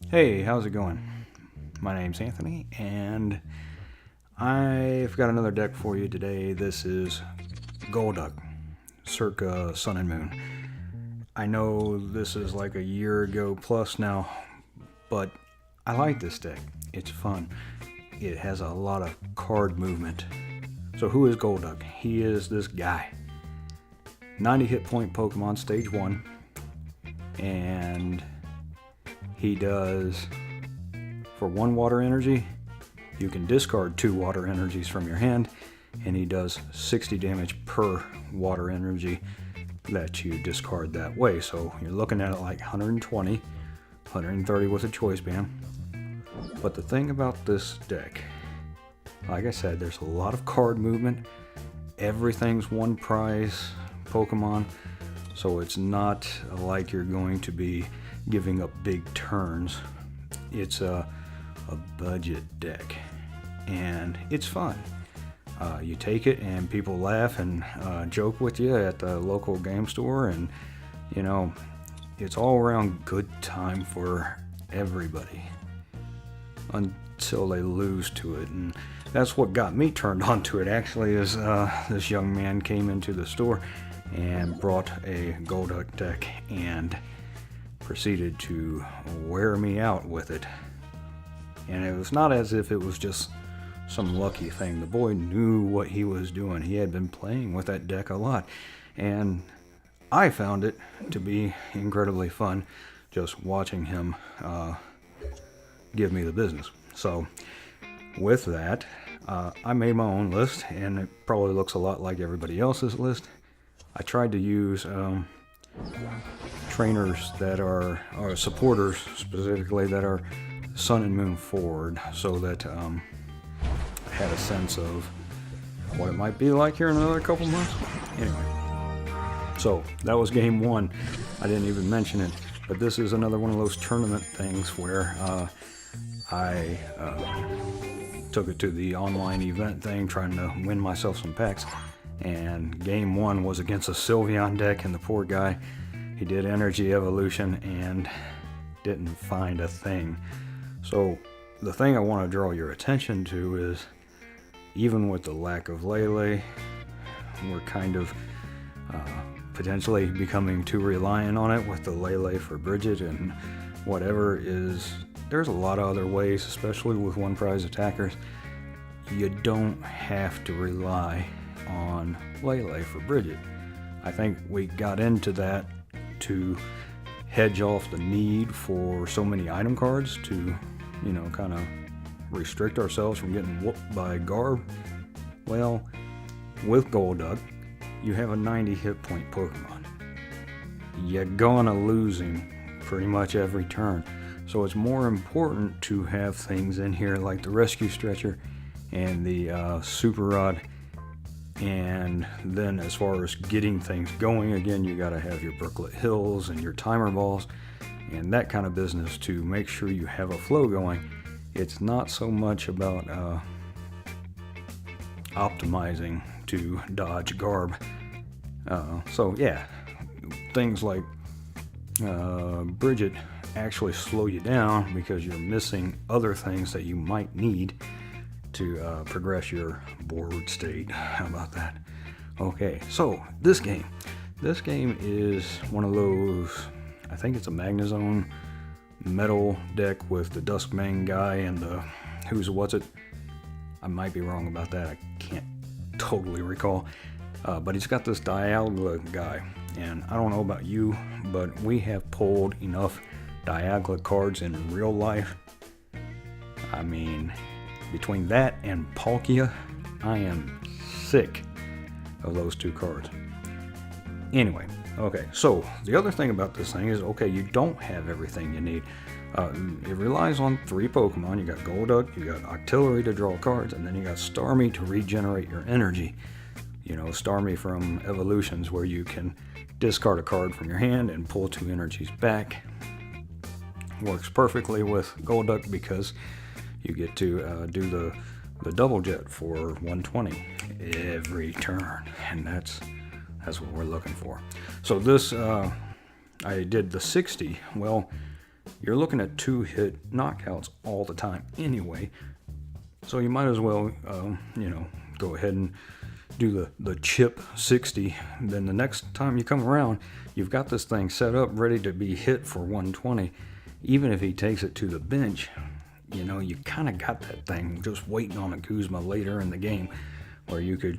Hey, how's it going? My name's Anthony, and I've got another deck for you today. This is Golduck, circa Sun and Moon. I know this is like a year ago plus now, but I like this deck. It's fun. It has a lot of card movement. So who is Golduck? He is this guy. 90 hit point Pokemon stage 1, and he does, for 1 water energy, you can discard 2 water energies from your hand, and he does 60 damage per water energy that you discard that way. So you're looking at it like 120, 130 with a choice band. But the thing about this deck, like I said, there's a lot of card movement. Everything's one prize Pokemon, so it's not like you're going to be giving up big turns. It's a budget deck, and it's fun. You take it, and people laugh and joke with you at the local game store, and you know, it's all around good time for everybody until they lose to it. And that's what got me turned on to it, actually, is this young man came into the store and brought a Golduck deck and proceeded to wear me out with it. And it was not as if it was just some lucky thing. The boy knew what he was doing. He had been playing with that deck a lot, and I found it to be incredibly fun just watching him give me the business. So with that, I made my own list, and it probably looks a lot like everybody else's list. I tried to use trainers that are supporters specifically that are Sun and Moon forward, so that I had a sense of what it might be like here in another couple months. Anyway, so that was game 1. I didn't even mention it, but this is another one of those tournament things where I took it to the online event thing, trying to win myself some packs. And game 1 was against a Sylveon deck, and the poor guy, he did energy evolution and didn't find a thing. So the thing I want to draw your attention to is, even with the lack of Lele, we're kind of potentially becoming too reliant on it with the Lele for Bridget and whatever. Is there's a lot of other ways, especially with one prize attackers. You don't have to rely on Lele for Bridget. I think we got into that to hedge off the need for so many item cards to, kind of restrict ourselves from getting whooped by Garb. Well, with Golduck, you have a 90 hit point Pokemon. You're gonna lose him pretty much every turn. So it's more important to have things in here like the Rescue Stretcher and the Super Rod. And then as far as getting things going, again, you got to have your Brooklet Hills and your timer balls and that kind of business to make sure you have a flow going. It's not so much about optimizing to dodge Garb. So yeah, things like Bridget actually slow you down because you're missing other things that you might need to progress your board state. How about that? Okay, so this game is one of those, I think it's a Magnezone metal deck with the Duskmane guy and the who's what's it. I might be wrong about that. I can't totally recall. But he's got this Dialga guy, and I don't know about you, but we have pulled enough Dialga cards in real life. I mean, between that and Palkia, I am sick of those 2 cards. Anyway, okay, so the other thing about this thing is, okay, you don't have everything you need. It relies on 3 Pokemon. You got Golduck, you got Octillery to draw cards, and then you got Starmie to regenerate your energy. Starmie from Evolutions, where you can discard a card from your hand and pull 2 energies back. Works perfectly with Golduck because you get to do the double jet for 120 every turn, and that's what we're looking for. So this, I did the 60. Well, you're looking at 2-hit knockouts all the time anyway. So you might as well, go ahead and do the chip 60. Then the next time you come around, you've got this thing set up ready to be hit for 120. Even if he takes it to the bench, you kind of got that thing just waiting on a Guzma later in the game, where you could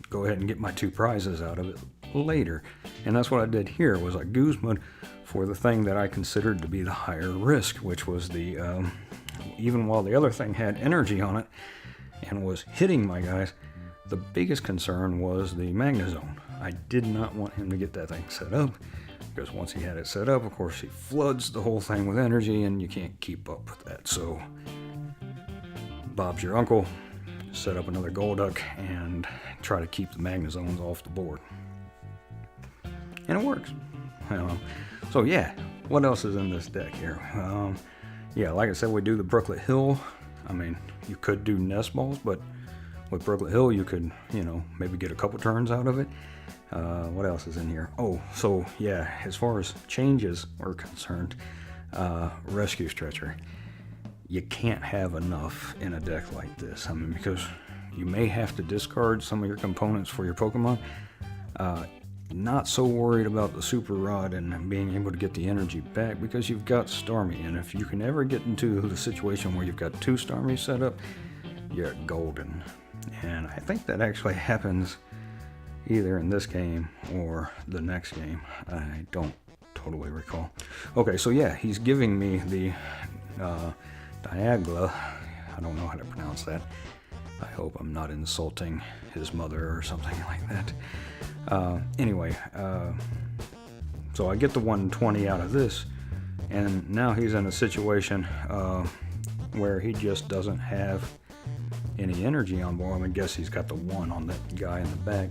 go ahead and get my 2 prizes out of it later. And that's what I did here, was I Guzma'd for the thing that I considered to be the higher risk, which was the, even while the other thing had energy on it and was hitting my guys, the biggest concern was the Magnezone. I did not want him to get that thing set up, because once he had it set up, of course, he floods the whole thing with energy, and you can't keep up with that. So, Bob's your uncle. Set up another Golduck and try to keep the Magnezones off the board. And it works. So yeah, what else is in this deck here? Like I said, we do the Brooklet Hill. I mean, you could do Nest Balls, but with Brooklet Hill, you could, maybe get a couple turns out of it. What else is in here? Oh, so yeah, as far as changes are concerned, Rescue Stretcher. You can't have enough in a deck like this. I mean, because you may have to discard some of your components for your Pokemon. Not so worried about the Super Rod and being able to get the energy back, because you've got Starmie. And if you can ever get into the situation where you've got 2 Starmies set up, you're golden. And I think that actually happens either in this game or the next game. I don't totally recall. Okay, so yeah, he's giving me the Diagla. I don't know how to pronounce that. I hope I'm not insulting his mother or something like that. So I get the 120 out of this, and now he's in a situation where he just doesn't have any energy on board. I mean, I guess he's got the 1 on that guy in the back,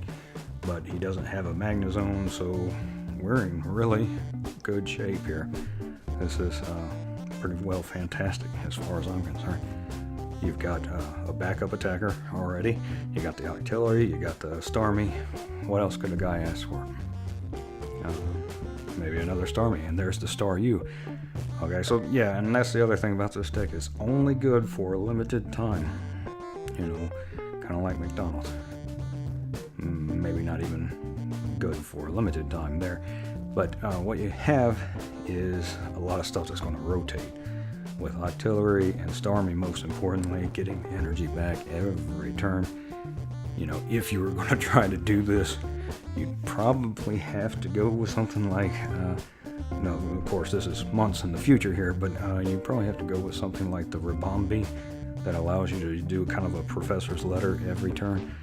but he doesn't have a Magnezone, so we're in really good shape here. This is pretty well fantastic as far as I'm concerned. You've got a backup attacker already. You got the artillery. You got the Starmie. What else could a guy ask for? Maybe another Starmie, and there's the Star U. Okay, so yeah, and that's the other thing about this deck. It's only good for a limited time. Kind of like McDonald's. Maybe not even good for a limited time there. But what you have is a lot of stuff that's going to rotate. With artillery and Starmie, most importantly, getting energy back every turn. If you were going to try to do this, you'd probably have to go with something like, of course this is months in the future here, but you probably have to go with something like the Ribombee that allows you to do kind of a professor's letter every turn,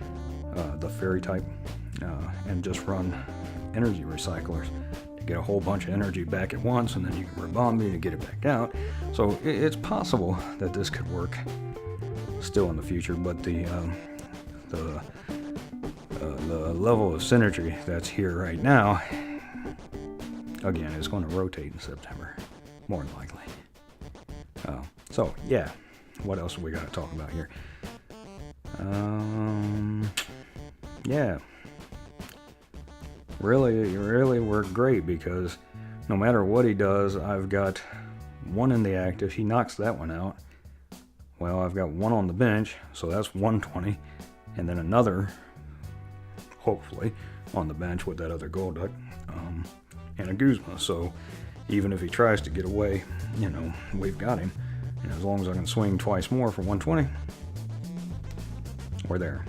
the fairy type, and just run energy recyclers. Get a whole bunch of energy back at once, and then you can Ribombee to get it back out. So it's possible that this could work still in the future, but the level of synergy that's here right now, again, is going to rotate in September, more than likely. So yeah, what else have we got to talk about here? Yeah. Really worked great, because no matter what he does, I've got 1 in the active. He knocks that one out. Well, I've got 1 on the bench, so that's 120, and then another, hopefully, on the bench with that other Golduck, and a Guzma. So even if he tries to get away, we've got him. And as long as I can swing twice more for 120, we're there.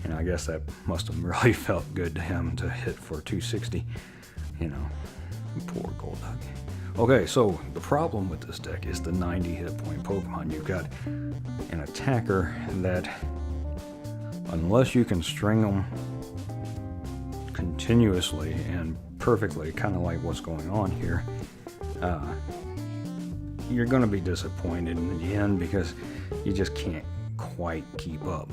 And I guess that must have really felt good to him to hit for 260. Poor Golduck. Okay, so the problem with this deck is the 90 hit point Pokemon. You've got an attacker that, unless you can string them continuously and perfectly, kind of like what's going on here, you're going to be disappointed in the end, because you just can't quite keep up.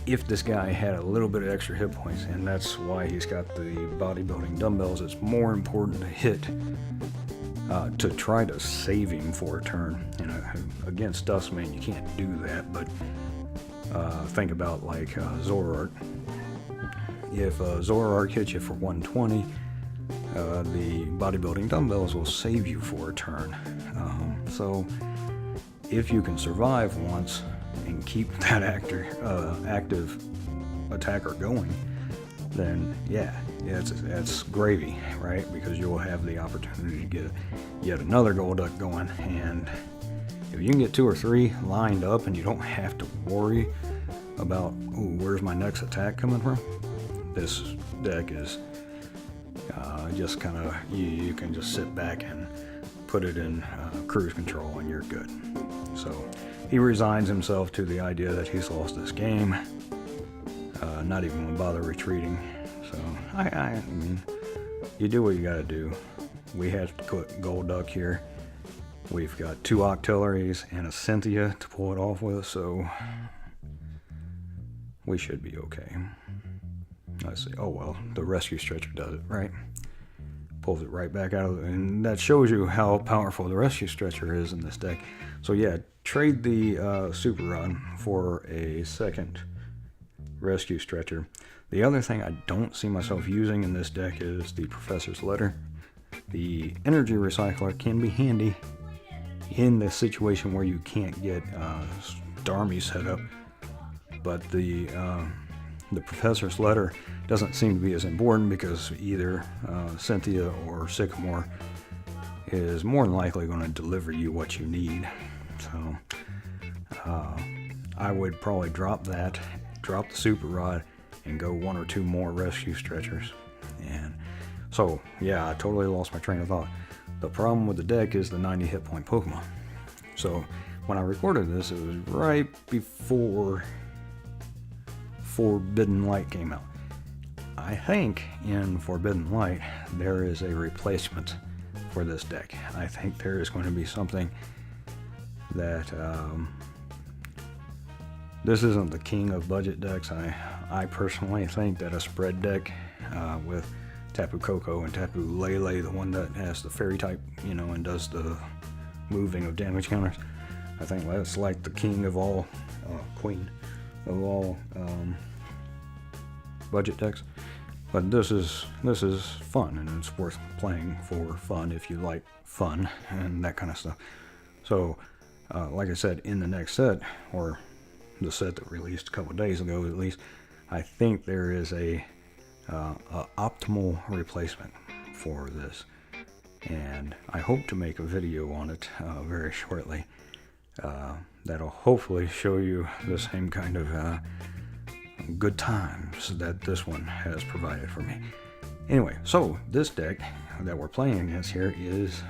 If this guy had a little bit of extra hit points, and that's why he's got the bodybuilding dumbbells, it's more important to hit to try to save him for a turn. Against Dustman, you can't do that, but think about like Zoroark. If Zoroark hits you for 120, the bodybuilding dumbbells will save you for a turn. So if you can survive once and keep that active attacker going, then it's gravy, right? Because you'll have the opportunity to get yet another Golduck going, and if you can get 2 or 3 lined up and you don't have to worry about, ooh, where's my next attack coming from, this deck is just kind of, you can just sit back and put it in cruise control and you're good. So he resigns himself to the idea that he's lost this game, not even gonna bother retreating. So I mean, you do what you gotta do. We have to put Golduck here. We've got 2 Octilleries and a Cynthia to pull it off with, so we should be okay. Let's see. Oh well, the rescue stretcher does it, right? Pulls it right back out of it, and that shows you how powerful the rescue stretcher is in this deck. So yeah, trade the super rod for a second rescue stretcher. The other thing I don't see myself using in this deck is the Professor's Letter. The energy recycler can be handy in the situation where you can't get Starmie set up, but the Professor's Letter doesn't seem to be as important because either Cynthia or Sycamore is more than likely going to deliver you what you need. So I would probably drop the super rod and go 1 or 2 more rescue stretchers. And so yeah, I totally lost my train of thought. The problem with the deck is the 90 hit point Pokemon. So when I recorded this, it was right before Forbidden Light came out. I think in Forbidden Light there is a replacement for this deck. I think there is going to be something that this isn't the king of budget decks. I personally think that a spread deck with Tapu Koko and Tapu Lele, the one that has the fairy type, and does the moving of damage counters, I think that's like the king of all, queen of all budget decks. But this is fun, and it's worth playing for fun if you like fun and that kind of stuff. So like I said, in the next set, or the set that released a couple days ago at least, I think there is a optimal replacement for this, and I hope to make a video on it very shortly that'll hopefully show you the same kind of good times that this one has provided for me. Anyway, so this deck that we're playing against here is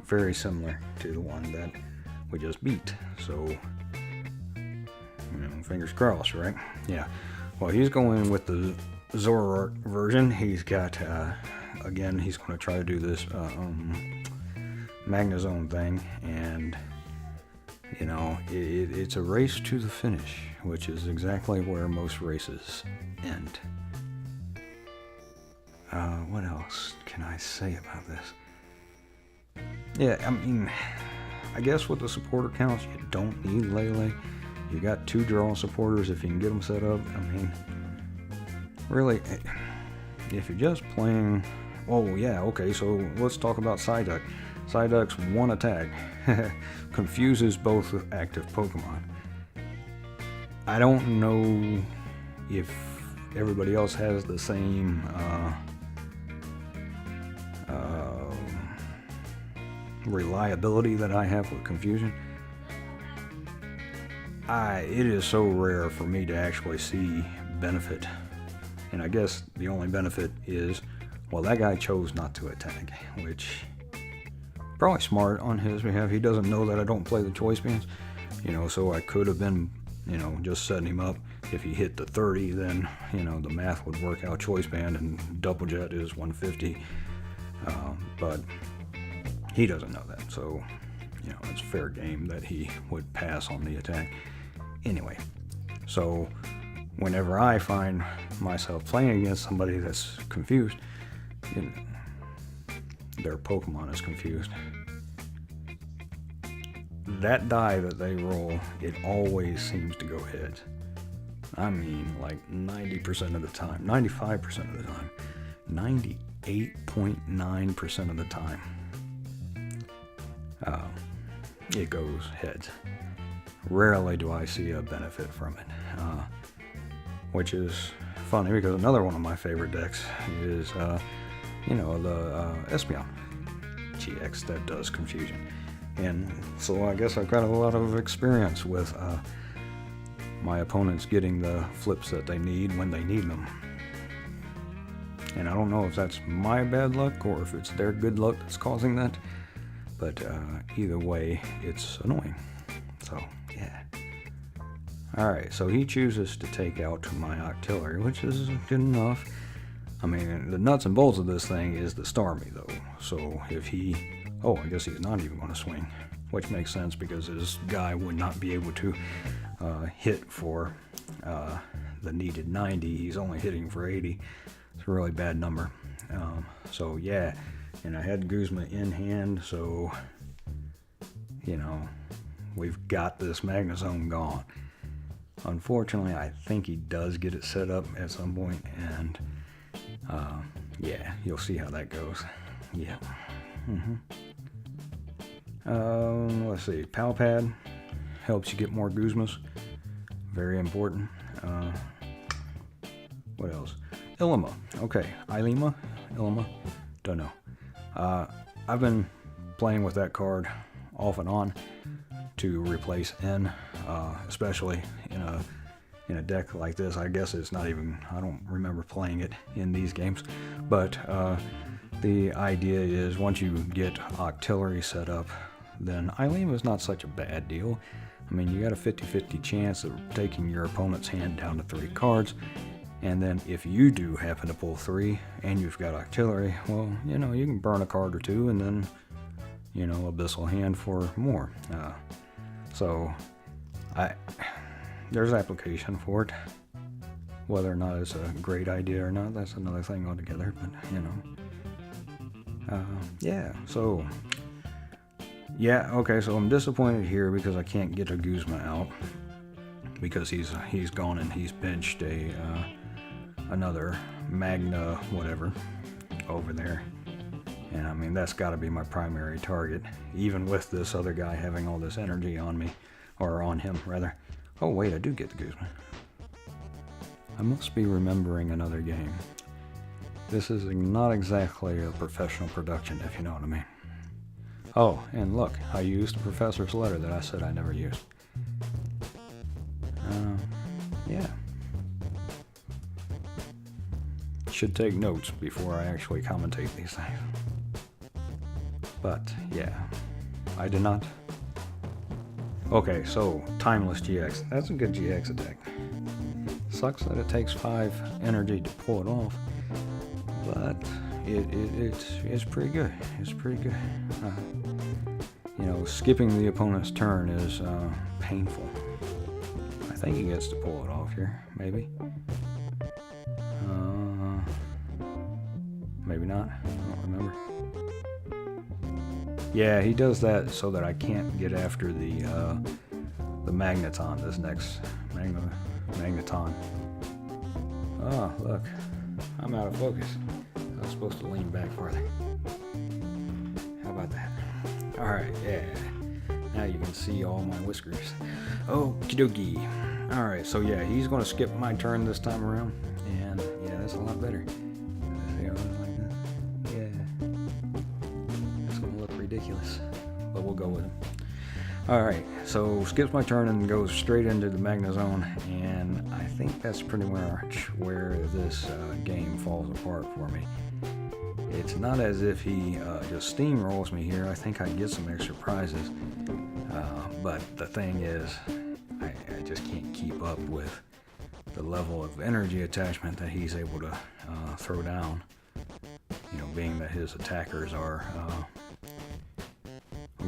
very similar to the one that we just beat, so fingers crossed, right? Yeah. Well, he's going with the Zoroark version. He's got again, he's going to try to do this Magnezone thing, and it's a race to the finish, which is exactly where most races end. What else can I say about this? Yeah, I mean, I guess with the supporter counts, you don't need Lele. You got 2 draw supporters if you can get them set up. I mean, really, if you're just playing, oh yeah, okay, so let's talk about Psyduck. Psyduck's 1 attack confuses both active Pokemon. I don't know if everybody else has the same reliability that I have with confusion. It is so rare for me to actually see benefit, and I guess the only benefit is, well, that guy chose not to attack, which probably smart on his behalf. He doesn't know that I don't play the choice bands, so I could have been, just setting him up. If he hit the 30, then, the math would work out choice band, and double jet is 150, but he doesn't know that, so, it's fair game that he would pass on the attack. Anyway, so whenever I find myself playing against somebody that's confused, their Pokemon is confused, that die that they roll, it always seems to go hit. I mean, like 90% of the time, 95% of the time, 98.9% of the time, it goes heads. Rarely do I see a benefit from it, which is funny because another one of my favorite decks is, the Espeon GX that does confusion. And so I guess I've got a lot of experience with my opponents getting the flips that they need when they need them. And I don't know if that's my bad luck or if it's their good luck that's causing that, but either way, it's annoying. So, yeah. Alright, so he chooses to take out my Octillery, which is good enough. I mean, the nuts and bolts of this thing is the Starmie, though. So if he... Oh, I guess he's not even going to swing, which makes sense because his guy would not be able to hit for the needed 90. He's only hitting for 80. It's a really bad number. So, yeah. And I had Guzma in hand, so, we've got this Magnezone gone. Unfortunately, I think he does get it set up at some point, and yeah, you'll see how that goes. Yeah. Let's see. Pal Pad helps you get more Guzmas. Very important. What else? Ilima. Okay. Ilima? Don't know. I've been playing with that card off and on to replace N, especially in a deck like this. I guess it's not even, I don't remember playing it in these games, but the idea is once you get Octillery set up, then Ilima is not such a bad deal. I mean, you got a 50-50 chance of taking your opponent's hand down to 3 cards, and then if you do happen to pull 3 and you've got Octillery, well, you can burn a card or 2 and then, Abyssal Hand for more. So, there's application for it. Whether or not it's a great idea or not, that's another thing altogether, but, yeah, so... Yeah, okay, so I'm disappointed here because I can't get a Guzma out because he's gone and he's benched another Magna whatever over there. And I mean, that's got to be my primary target, even with this other guy having all this energy on me, or on him rather. Oh wait, I do get the Guzma. I must be remembering another game. This is not exactly a professional production, if you know what I mean. Oh, and look, I used the professor's letter that I said I never used. Yeah. Should take notes before I actually commentate these things. But, yeah, I did not. Okay, so, Timeless GX. That's a good GX attack. Sucks that it takes 5 energy to pull it off, but it's pretty good. It's pretty good. Skipping the opponent's turn is painful. I think he gets to pull it off here, maybe. Maybe not. I don't remember. Yeah, he does that so that I can't get after the Magneton, this next Magneton. Oh, look. I'm out of focus. I was supposed to lean back farther. How about that? Alright, yeah. Now you can see all my whiskers. Okie dokie. Alright, so yeah, he's going to skip my turn this time around. And yeah, that's a lot better. See how I like that? Yeah. It's going to look ridiculous. But we'll go with him. Alright, so skips my turn and goes straight into the Magnezone. And I think that's pretty much where this game falls apart for me. It's not as if he just steamrolls me here. I think I get some extra prizes. But the thing is, I just can't keep up with the level of energy attachment that he's able to throw down. Being that his attackers are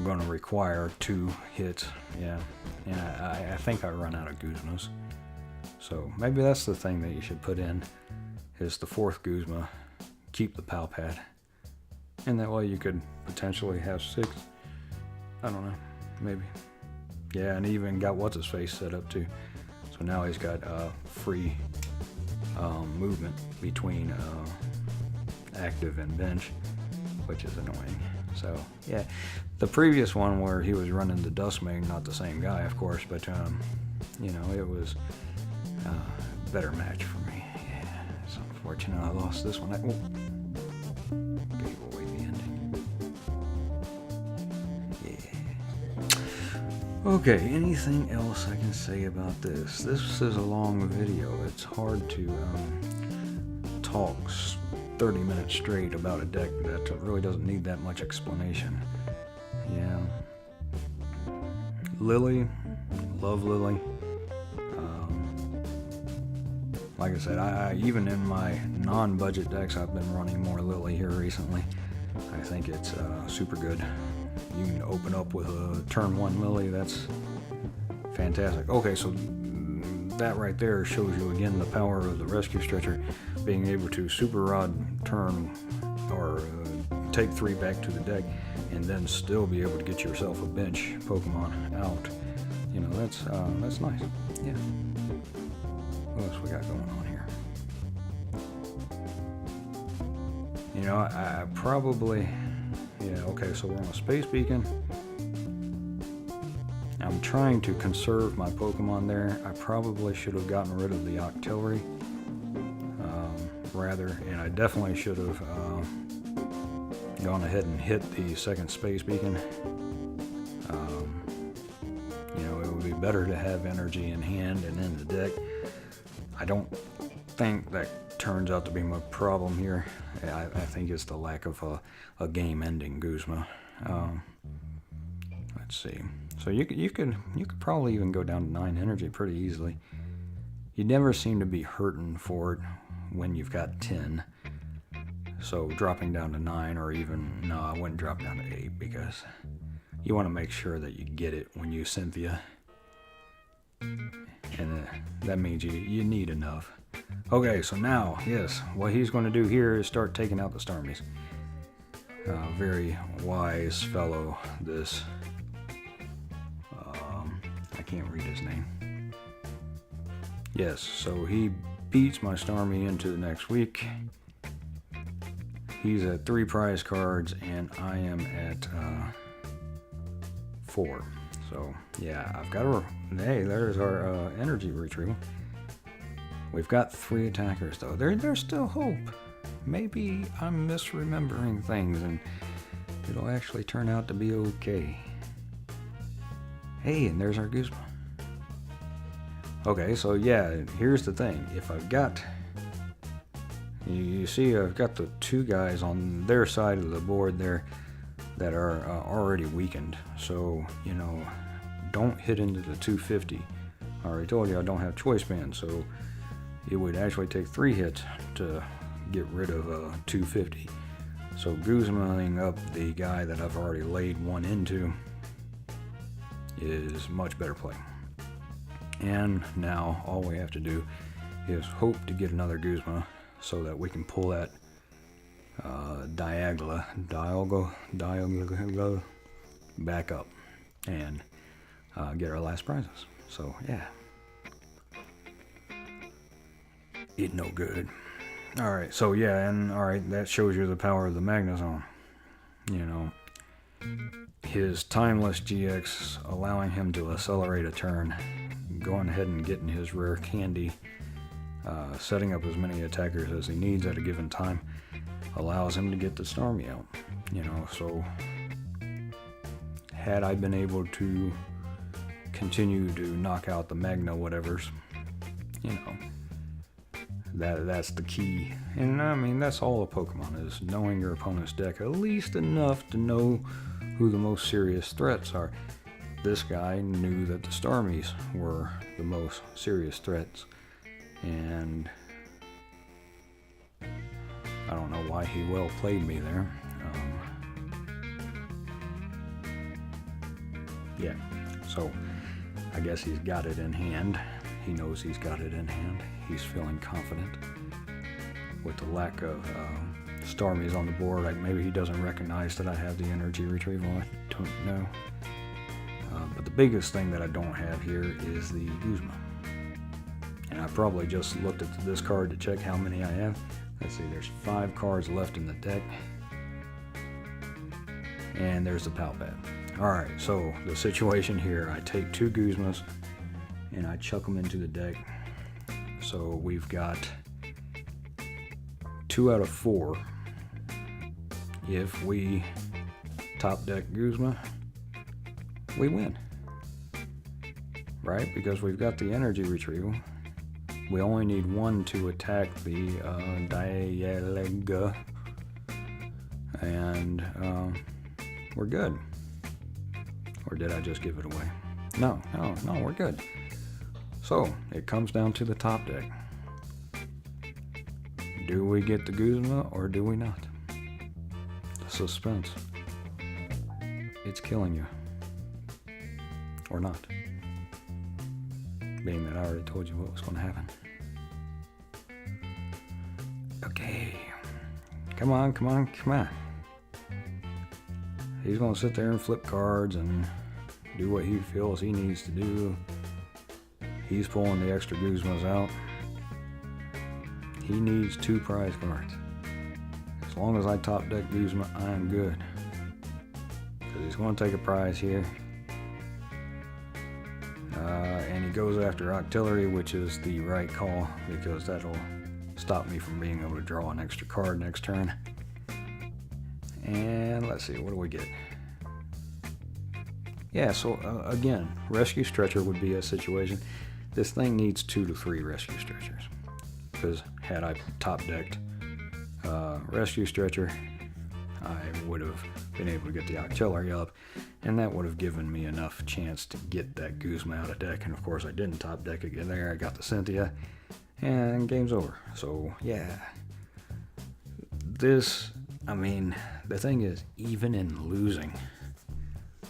going to require 2 hits. Yeah, and I think I run out of Guzmas. So maybe that's the thing that you should put in, is the 4th Guzma. Keep the Pal Pad, and that way you could potentially have 6. I don't know, maybe. Yeah, and he even got what's his face set up too. So now he's got free movement between active in bench, which is annoying. So yeah, the previous one where he was running the Dustmane, not the same guy, of course, but you know, it was a better match for me. Yeah, it's unfortunate I lost this one. Gave away the ending. Yeah. Okay, anything else I can say about this? This is a long video. It's hard to talk 30 minutes straight about a deck that really doesn't need that much explanation. Yeah. Lily, love Lily. Like I said, I even in my non-budget decks, I've been running more Lily here recently. I think it's super good. You can open up with a turn 1 Lily. That's fantastic. Okay, so that right there shows you again the power of the rescue stretcher, being able to super rod turn or take 3 back to the deck and then still be able to get yourself a bench Pokemon out. You know, that's nice. Yeah. What else we got going on here? You know, I probably, yeah, okay, so we're on a space beacon. I'm trying to conserve my Pokemon there. I probably should have gotten rid of the Octillery rather, and I definitely should have gone ahead and hit the second space beacon. You know, it would be better to have energy in hand and in the deck. I don't think that turns out to be my problem here. I think it's the lack of a game-ending Guzma. Let's see. So you could probably even go down to 9 energy pretty easily. You never seem to be hurting for it when you've got 10. So dropping down to 9, or even, no, I wouldn't drop down to 8 because you want to make sure that you get it when you Cynthia. And that means you need enough. Okay, so now, yes, what he's going to do here is start taking out the Starmies. Very wise fellow, this. I can't read his name. Yes, so he beats my Starmie into the next week. He's at 3 prize cards, and I am at 4. So, yeah, I've got a... Hey, there's our energy retrieval. We've got 3 attackers, though. There's still hope. Maybe I'm misremembering things, and it'll actually turn out to be okay. Hey, and there's our Guzma. Okay, so yeah, here's the thing. If I've got... You see, I've got the 2 guys on their side of the board there that are already weakened. So, you know, don't hit into the 250. I already told you I don't have choice bands, so it would actually take 3 hits to get rid of 250. So Guzmaing up the guy that I've already laid 1 into is much better play. And now all we have to do is hope to get another Guzma so that we can pull that Dialga back up and get our last prizes. So yeah, it no good. All right, so yeah, and all right, that shows you the power of the Magnezone. You know, his timeless GX allowing him to accelerate a turn, going ahead and getting his rare candy, setting up as many attackers as he needs at a given time, allows him to get the Starmie out. You know, so had I been able to continue to knock out the Magna whatevers, you know, that's the key. And I mean, that's all a Pokemon is, knowing your opponent's deck at least enough to know who the most serious threats are. This guy knew that the Starmies were the most serious threats, and I don't know why he well played me there. Yeah, so I guess he's got it in hand. He knows he's got it in hand. He's feeling confident. With the lack of Starmies on the board, like maybe he doesn't recognize that I have the energy retrieval. I don't know. But the biggest thing that I don't have here is the Guzma. And I probably just looked at this card to check how many I have. Let's see, there's 5 cards left in the deck. And there's the pal pad. Alright, so the situation here, I take 2 Guzmas and I chuck them into the deck. So we've got 2 out of 4. If we top deck Guzma, we win. Right? Because we've got the energy retrieval. We only need 1 to attack the Dialga. And we're good. Or did I just give it away? No, we're good. So, it comes down to the top deck. Do we get the Guzma or do we not? The suspense. It's killing you. Or not. Being that I already told you what was going to happen. Okay. Come on. He's going to sit there and flip cards and do what he feels he needs to do. He's pulling the extra Guzmas out. He needs 2 prize cards. As long as I top deck Guzma, I'm good. Because he's going to take a prize here. And he goes after Octillery, which is the right call, because that'll stop me from being able to draw an extra card next turn. And let's see, what do we get? Yeah, so again, Rescue Stretcher would be a situation. This thing needs 2 to 3 Rescue Stretchers. Because had I top decked Rescue Stretcher, I would have been able to get the Octillery up, and that would have given me enough chance to get that Guzma out of deck. And of course I didn't top deck again there. I got the Cynthia, and game's over. So yeah, this, I mean, the thing is, even in losing,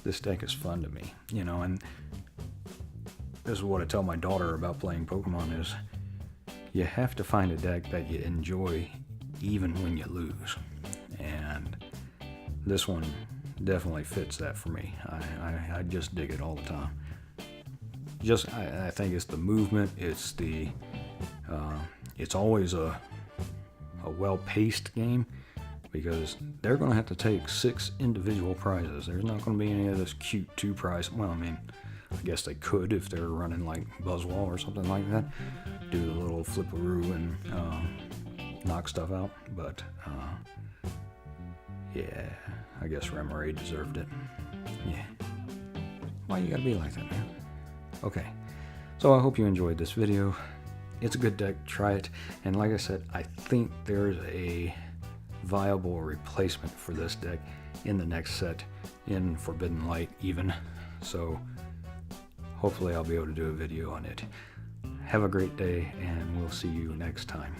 this deck is fun to me, you know. And this is what I tell my daughter about playing Pokemon is, you have to find a deck that you enjoy even when you lose. And this one definitely fits that for me. I just dig it all the time. I think it's the movement, it's the it's always a well-paced game, because they're going to have to take 6 individual prizes. There's not going to be any of this cute 2 prize. Well, I mean, I guess they could if they're running like Buzzwall or something like that. Do the little flipperoo and knock stuff out. But yeah, I guess Remoraid deserved it. Yeah. Why you gotta be like that, man? Okay, so I hope you enjoyed this video. It's a good deck, try it. And like I said, I think there's a viable replacement for this deck in the next set, in Forbidden Light even. So hopefully I'll be able to do a video on it. Have a great day, and we'll see you next time.